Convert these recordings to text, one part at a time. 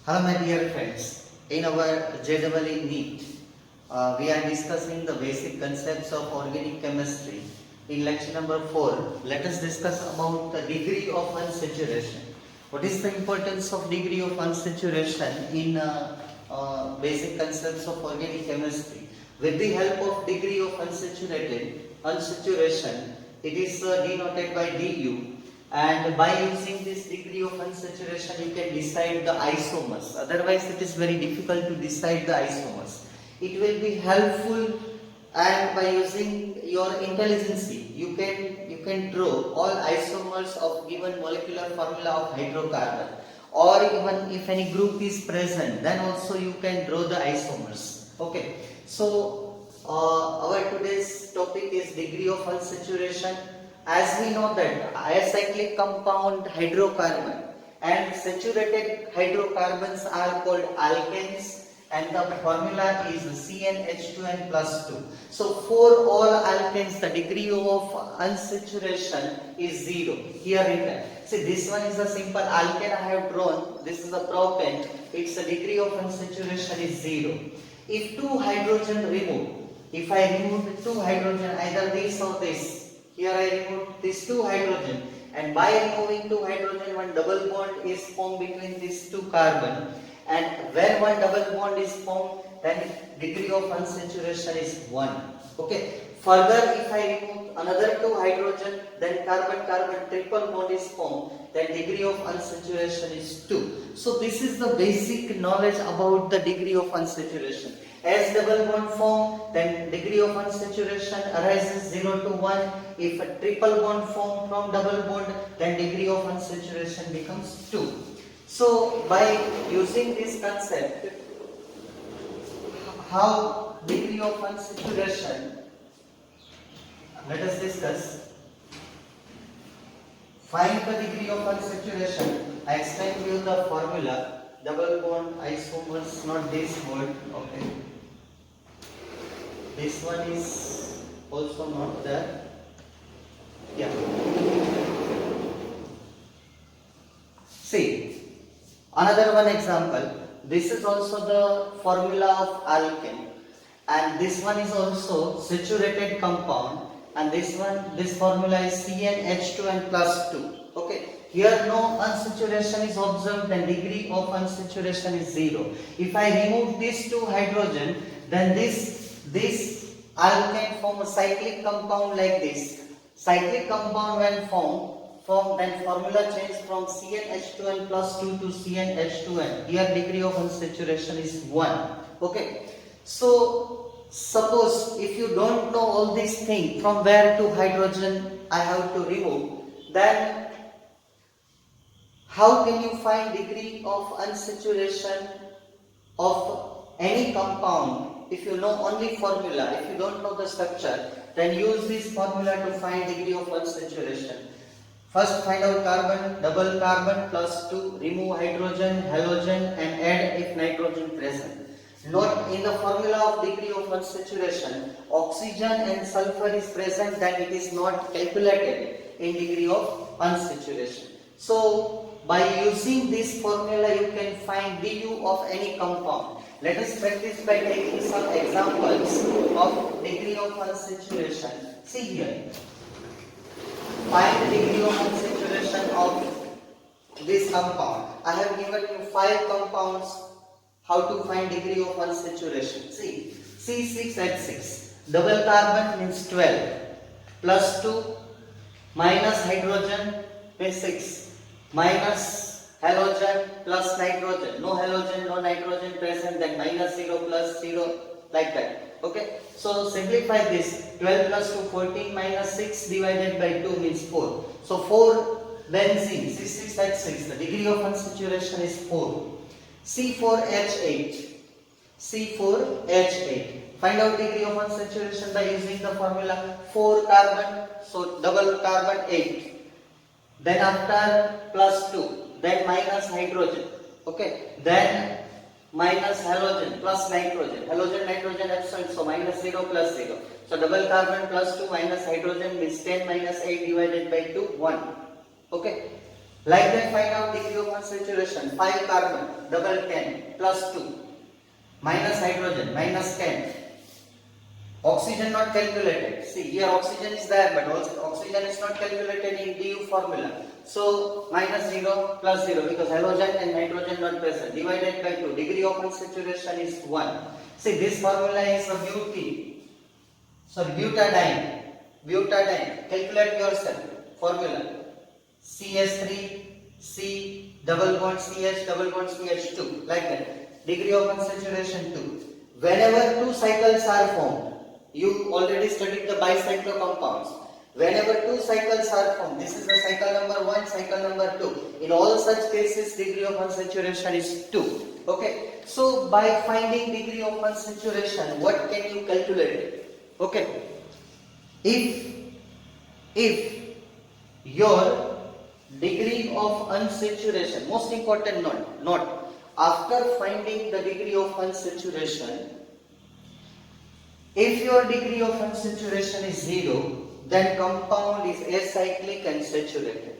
Hello my dear friends, in our JEE NEET, we are discussing the basic concepts of organic chemistry. In lecture number 4, let us discuss about the degree of unsaturation. What is the importance of degree of unsaturation in basic concepts of organic chemistry? With the help of degree of unsaturation, it is denoted by du. And by using this degree of unsaturation, you can decide the isomers. Otherwise, it is very difficult to decide the isomers. It will be helpful, and by using your intelligence, you can draw all isomers of given molecular formula of hydrocarbon. Or even if any group is present, then also you can draw the isomers. Okay. So our today's topic is degree of unsaturation. As we know that acyclic compound hydrocarbon and saturated hydrocarbons are called alkanes, and the formula is CnH2n plus 2. So for all alkanes the degree of unsaturation is 0. Here written. See, this one is a simple alkane I have drawn. This is a propane. Its degree of unsaturation is 0. If two hydrogen removed, if I remove two hydrogen, either this or this, here I remove these two hydrogen, and by removing two hydrogen, one double bond is formed between these two carbon, and when one double bond is formed, then degree of unsaturation is 1. Okay. Further, if I remove another two hydrogen, then carbon-carbon triple bond is formed, then degree of unsaturation is 2. So this is the basic knowledge about the degree of unsaturation. As double bond form, then degree of unsaturation arises 0 to 1. If a triple bond form from double bond, then degree of unsaturation becomes 2. So by using this concept, how degree of unsaturation, let us discuss. Find the degree of unsaturation. I explain to you the formula. Double bond isomers, not this word. Okay. This one is also not there. Yeah. See, another one example. This is also the formula of alkane, and this one is also saturated compound, and this formula is CnH2n plus 2. Okay. Here no unsaturation is observed, then degree of unsaturation is 0. If I remove these two hydrogen, then this alkane form a cyclic compound like this. Cyclic compound when formed, then formula change from CnH2n plus 2 to CnH2n. Here degree of unsaturation is 1. Okay. So suppose if you don't know all these things, from where to hydrogen I have to remove, then how can you find degree of unsaturation of any compound? If you know only formula, if you don't know the structure, then use this formula to find degree of unsaturation. First find out carbon, double carbon plus 2, remove hydrogen, halogen, and add if nitrogen present. Note in the formula of degree of unsaturation, oxygen and sulfur is present, then it is not calculated in degree of unsaturation. So by using this formula you can find du of any compound. Let us practice by taking some examples of degree of unsaturation. See here. Find the degree of unsaturation of this compound. I have given you 5 compounds. How to find degree of unsaturation? See, C6H6. Double carbon means 12. Plus 2 minus hydrogen means 6. Minus halogen plus nitrogen. No halogen, no nitrogen present, then minus 0 plus 0, like that. Okay. So simplify this. 12 plus 2, 14 minus 6 divided by 2 means 4. So 4 benzene, C6H6. The degree of unsaturation is 4. C4H8. C4H8. Find out degree of unsaturation by using the formula 4 carbon, so double carbon 8. Then after plus 2, then minus hydrogen. Okay. Then minus halogen plus nitrogen. Halogen, nitrogen absent, so minus 0 plus 0. So double carbon plus 2 minus hydrogen means 10 minus 8 divided by 2, 1. Okay. Like that, find out degree of unsaturation. 5 carbon, double 10, plus 2, minus hydrogen, minus 10. Oxygen not calculated. See, here oxygen is there, but also oxygen is not calculated in DU formula. So, minus 0, plus 0, because halogen and nitrogen not present. Divided by 2. Degree of unsaturation is 1. See, this formula is a butadiene. Butadiene. Calculate yourself. Formula. CH3, C, double bond CH, double bond CH2. Like that. Degree of unsaturation 2. Whenever 2 cycles are formed, you already studied the bicyclo compounds. Whenever 2 cycles are formed, this is the cycle number 1, cycle number 2. In all such cases, degree of unsaturation is 2. Okay. So, by finding degree of unsaturation, what can you calculate? Okay. If your degree of unsaturation, most important note, after finding the degree of unsaturation, if your degree of unsaturation is 0, then compound is acyclic and saturated.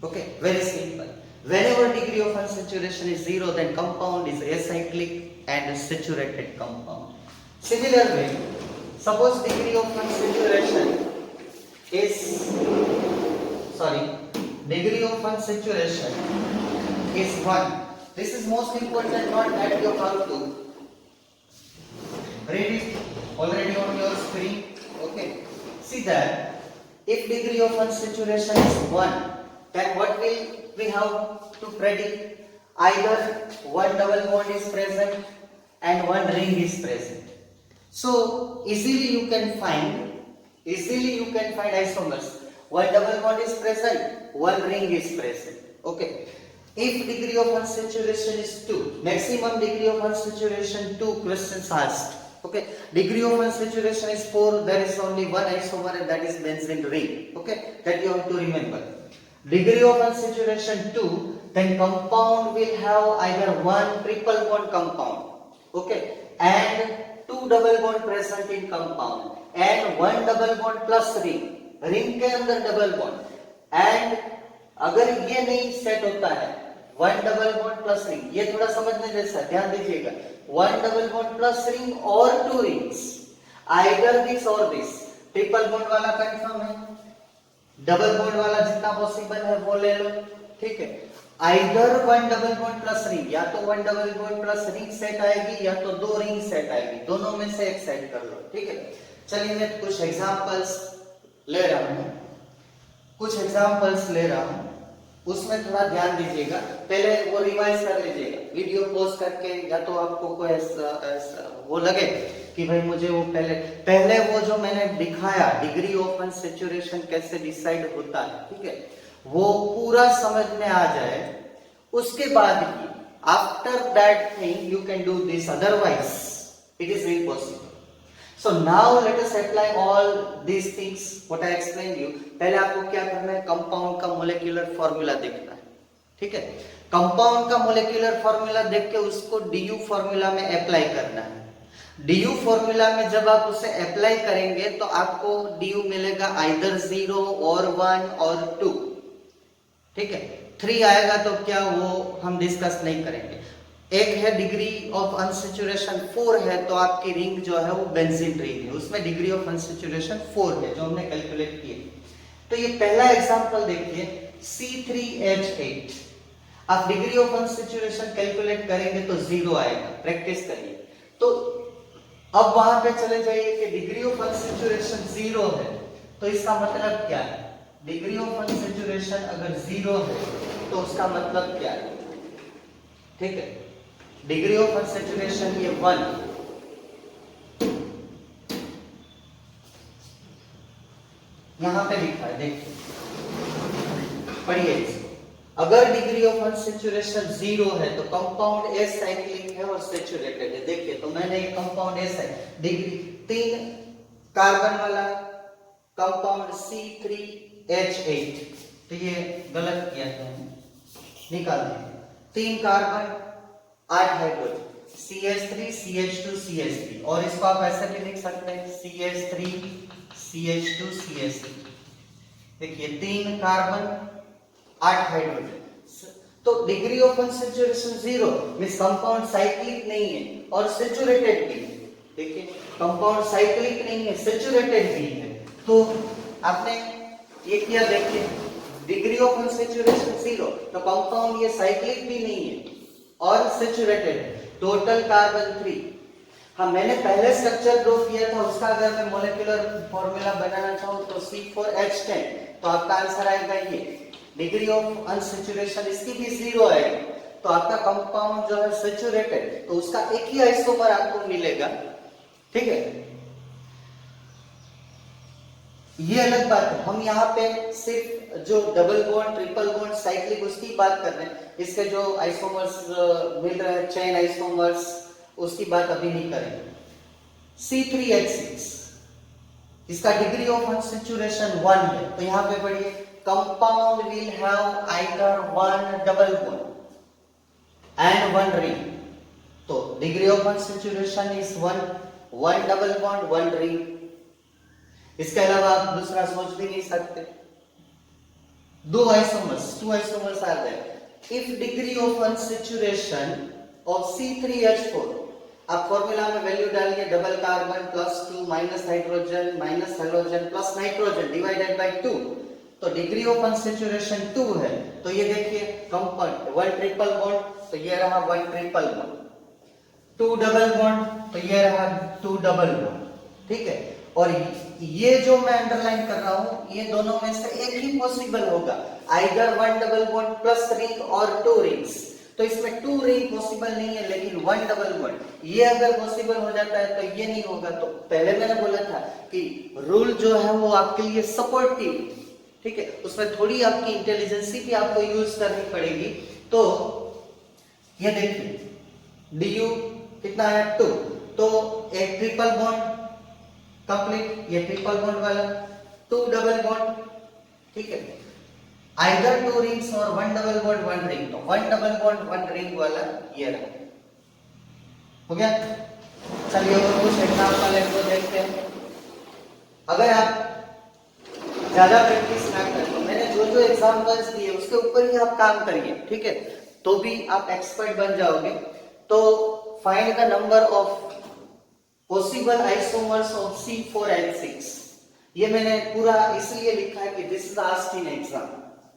Okay, very simple. Whenever degree of unsaturation is 0, then compound is acyclic and saturated compound. Similarly, suppose degree of unsaturation is degree of unsaturation is 1. This is most important note that you have to read it already on your screen. Okay. See that if degree of unsaturation is 1, then what will we have to predict? Either one double bond is present and one ring is present. So easily you can find isomers. One double bond is present, one ring is present. Okay. If degree of unsaturation is 2, maximum degree of unsaturation 2 questions asked. Okay. Degree of unsaturation is 4, there is only one isomer and that is benzene ring. Okay. That you have to remember. Degree of unsaturation 2, then compound will have either one triple bond compound. Okay. And 2 double bond present in compound. And 1 double bond plus ring. Ring के अंदर double bond and अगर ये नहीं set होता है 1 double bond plus ring, ये थोड़ा समझने जैसा, ध्यान दीजिएगा. 1 डबल बॉन्ड प्लस रिंग और 2 रिंग्स, आइदर दिस और दिस. ट्रिपल बॉन्ड वाला कंफर्म है, डबल बॉन्ड वाला जितना पॉसिबल है वो ले लो. ठीक है. Either 1 double bond plus ring, या तो 1 double bond plus ring set आएगी या तो 2 रिंग सेट आएगी. दोनों में से एक सेट कर लो. ठीक है. चलिए मैं कुछ एग्जांपल्स ले रहा हूं, उसमें थोड़ा ध्यान दीजिएगा. पहले वो रिवाइज कर लीजिएगा वीडियो पॉज करके, या तो आपको कोई ऐसा वो लगे कि भाई मुझे वो पहले वो जो मैंने दिखाया डिग्री ऑफ अनसैचुरेशन कैसे डिसाइड होता है, ठीक है, वो पूरा समझ में आ जाए. उसके बाद ही after that thing you can do this, otherwise it is impossible. So now let us apply all these things what I explained you. पहले आपको क्या करना है, कंपाउंड का मोलेक्युलर फॉर्मूला देखना है. ठीक है. कंपाउंड का मोलेक्युलर फॉर्मूला देख के उसको DU फॉर्मूला में अप्लाई करना है. DU फॉर्मूला में जब आप उसे अप्लाई करेंगे तो आपको DU मिलेगा आइदर 0 और 1 और 2. ठीक है. 3 आएगा तो क्या, वो हम डिस्कस नहीं करेंगे. एक है डिग्री ऑफ अनसैचुरेशन 4 है तो आपकी रिंग जो है वो बेंजीन रिंग है, उसमें डिग्री ऑफ अनसैचुरेशन 4 है जो हमने कैलकुलेट किए. तो ये पहला एग्जांपल देखिए, C3H8. आप डिग्री ऑफ अनसैचुरेशन कैलकुलेट करेंगे तो 0 आएगा. प्रैक्टिस करिए. तो अब वहां पे चले जाइए कि डिग्री ऑफ अनसैचुरेशन 0 है, तो इसका मतलब क्या है? डिग्री ऑफ अनसैचुरेशन अगर 0 है तो उसका मतलब क्या है? ठीक है. डिग्री ऑफ अनसैचुरेशन ये 1, यहां पे लिखा है, देखिए पढ़िए. अगर डिग्री ऑफ अनसैचुरेशन 0 है तो कंपाउंड एसाइक्लिक है और सैचुरेटेड है. देखिए तो मैंने ये कंपाउंड डिग्री 3 कार्बन वाला कंपाउंड C3H8, तो ये गलत किया है, निकाल दीजिए. 3 carbon 8 hydrogen, CH3 CH2 CH3, और इसको आप ऐसे भी लिख सकते हैं CH3 CH2 CH3. देखिए 3 कार्बन 8 हाइड्रोजन। तो degree of unsaturation 0 means compound cyclic नहीं है और सैचुरेटेड भी है। देखिए कंपाउंड साइक्लिक नहीं है, सैचुरेटेड भी है। तो आपने ये किया, देखिए डिग्री ऑफ अनसैचुरेशन 0, तो कंपाउंड ये साइक्लिक भी नहीं है और सैचुरेटेड है। Total carbon 3। हाँ, मैंने पहले स्ट्रक्चर ड्रॉ किया था, उसका अगर मैं मॉलिक्यूलर फॉर्मूला बनाना चाहूँ तो C4H10, तो आपका आंसर आएगा ये। डिग्री ऑफ अनसैचुरेशन इसकी भी 0 आएगी, तो आपका कंपाउंड जो है सैचुरेटेड, तो उसका एक ही आइसोमर आपको मिलेगा। ठीक है, ये अलग बात है। हम यहाँ पे सिर्फ जो double bond, triple bond, cyclic उसकी बात कर रहे हैं। इसके जो आइसोमर्स मिल रहे हैं, चेन आइसोमर्स, उसकी बात अभी नहीं करेंगे। C3H6 इसका डिग्री ऑफ अनसैचुरेशन 1 है, तो यहाँ पे पढ़िए compound will have either 1 double bond and 1 ring. तो degree of unsaturation is 1 double bond 1 ring. इसके अलावा आप दूसरा सोच भी नहीं सकते। 2 isomers are there. If degree of unsaturation of C3H4, आप फॉर्मूला में वैल्यू डालिए, double carbon plus 2 minus hydrogen minus halogen plus nitrogen divided by 2, तो डिग्री ऑफ अनसैचुरेशन 2 है। तो ये देखिए कंपाउंड 1 ट्रिपल बॉन्ड, तो ये रहा 1 ट्रिपल बॉन्ड, 2 डबल बॉन्ड, तो ये रहा 2 डबल बॉन्ड। ठीक है, और ये जो मैं अंडरलाइन कर रहा हूं, ये दोनों में से एक ही पॉसिबल होगा, either 1 double bond plus ring और 2 रिंग्स। तो इसमें 2 रिंग पॉसिबल नहीं है, लेकिन 1 डबल बॉन्ड ये अगर पॉसिबल हो जाता है तो ये नहीं होगा। तो पहले मैंने बोला था कि रूल जो है वो आपके लिए सपोर्टिव, ठीक है, उसमें थोड़ी आपकी इंटेलिजेंसी भी आपको यूज करनी पड़ेगी। तो ये देखिए du कितना है 2, तो एक ट्रिपल बॉन्ड कंप्लीट, ये ट्रिपल बॉन्ड वाला 2 डबल बॉन्ड, ठीक है, आइदर 2 रिंग्स और 1 डबल बॉन्ड 1 रिंग, तो 1 डबल बॉन्ड 1 रिंग वाला ये रहा। हो गया। चलिए और कुछ एग्जांपल है तो देखते हैं। अगर आप ज्यादा प्रैक्टिस ना करें, तो मैंने जो एग्जांपल्स दिए उसके ऊपर ही आप काम करिए, ठीक है, तो भी आप एक्सपर्ट बन जाओगे। तो find the number of possible isomers of C4H6। ये मैंने पूरा इसलिए लिखा है कि this is asked in exam.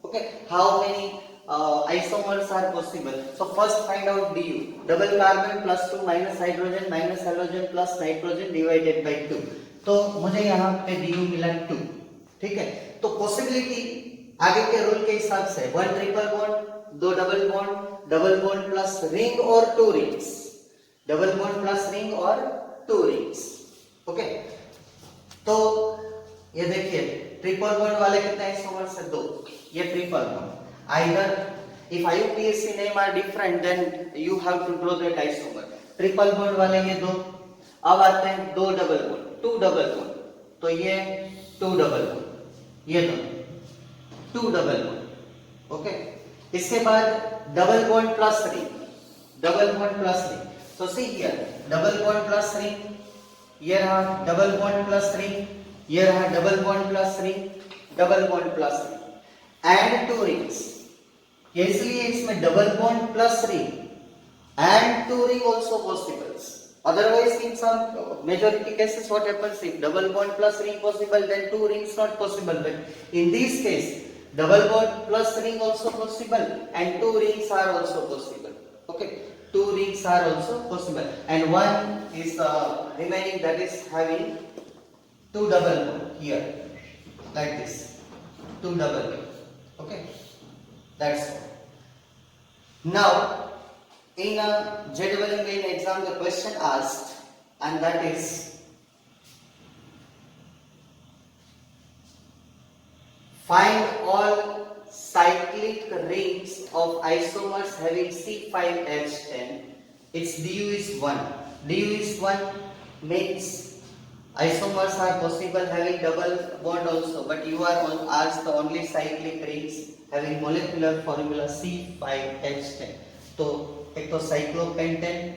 Okay, how many isomers are possible? So first find out du, double carbon plus 2 minus hydrogen minus halogen plus nitrogen divided by 2। तो मुझे यहाँ पे du मिला 2, ठीक है। तो पॉसिबिलिटी आगे के रूल के हिसाब से 1 triple bond, 2 double bond plus ring और 2 rings, double bond plus ring और 2 रिंग्स। ओके, तो ये देखिए ट्रिपल बॉन्ड वाले कितने आइसोमर्स है? 2। ये triple bond, either if IUPAC name are different then you have to draw that isomer। Triple bond वाले ये 2। अब आते हैं 2 डबल बॉन्ड, 2 डबल बॉन्ड, तो ये 2 डबल बॉन्ड, ये दो 2 डबल बॉन्ड। ओके, इसके बाद double bond plus ring, double bond plus ring. so see here double bond plus ring, ये रहा डबल बॉन्ड प्लस रिंग, ये रहा double bond plus ring, double bond plus ring and 2 rings. ये इसलिए इसमें double bond plus ring and 2 ring also possibles। Otherwise in some majority cases what happens, if double bond plus ring possible then 2 rings not possible, but in this case double bond plus ring also possible and 2 rings are also possible। Okay, 2 rings are also possible and one is remaining, that is having 2 double bond here like this, 2 double bond। Okay, that's all। Now in a JEE main exam the question asked, and that is find all cyclic rings of isomers having C5H10, its du is 1, du is 1 means isomers are possible having double bond also, but you are asked the only cyclic rings having molecular formula C5H10। तो एक तो cyclopentane,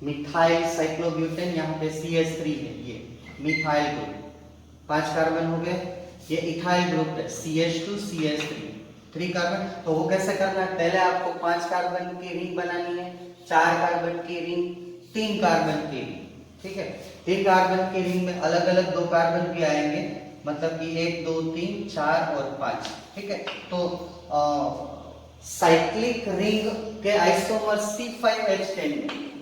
methyl cyclobutane, यहाँ पे CH3 है, ये methyl group, 5 carbon हो गए, ये इथाइल ग्रुप है CH2 CH3, 3 कार्बन। तो वो कैसे करना है, पहले आपको 5 कार्बन की रिंग बनानी है, 4 कार्बन की रिंग, 3 कार्बन की रिंग, ठीक है। 3 कार्बन की रिंग में अलग अलग 2 कार्बन भी आएंगे, मतलब कि 1 2 3 4 और 5, ठीक है। तो साइक्लिक रिंग के आइसोमर C5H10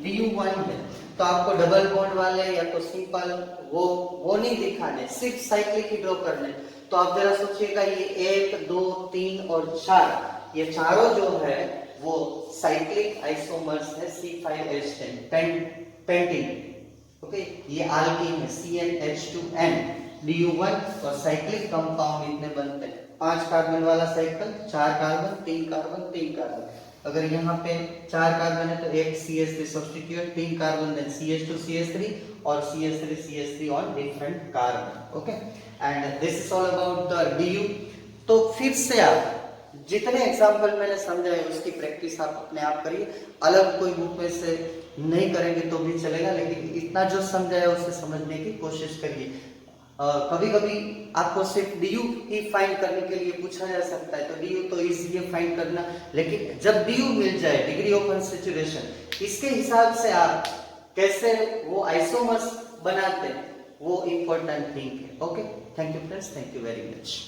DU1 है, तो आपको डबल बॉन्ड वाले या तो सिंपल वो नहीं दिखाने, सिर्फ साइक्लिक ही ड्रॉ करने। तो आप जरा सोचिएगा, ये 1 2 3 और 4, ये चारों जो है वो साइक्लिक आइसोमर्स है C5H10 पेंटीन, ओके। ये अल्कीन है CnH2n DU1, और साइक्लिक कंपाउंड इतने बनते हैं, 5 कार्बन वाला साइकिल, 4 कार्बन 3 कार्बन 3 कार्बन। अगर यहाँ पे 4 कार्बन है तो एक CH3 substitute, 3 carbon then CH2 CH3 और CH3 CH3 on different carbon, okay. And this is all about the DU। तो फिर से आप जितने एग्जाम्पल मैंने समझाए उसकी प्रैक्टिस आप अपने आप करिए, अलग कोई बुक में से नहीं करेंगे तो भी चलेगा, लेकिन इतना जो समझाया उसे समझने की कोशिश करिए। कभी कभी आपको सिर्फ DU ही फाइंड करने के लिए पूछा जा सकता है, तो DU तो इजी है फाइंड करना, लेकिन जब DU मिल जाए, डिग्री ऑफ अनसैचुरेशन, इसके हिसाब से आप कैसे वो आइसोमर्स बनाते हैं वो इम्पोर्टेंट थिंग है, okay. Thank you friends, thank you very much.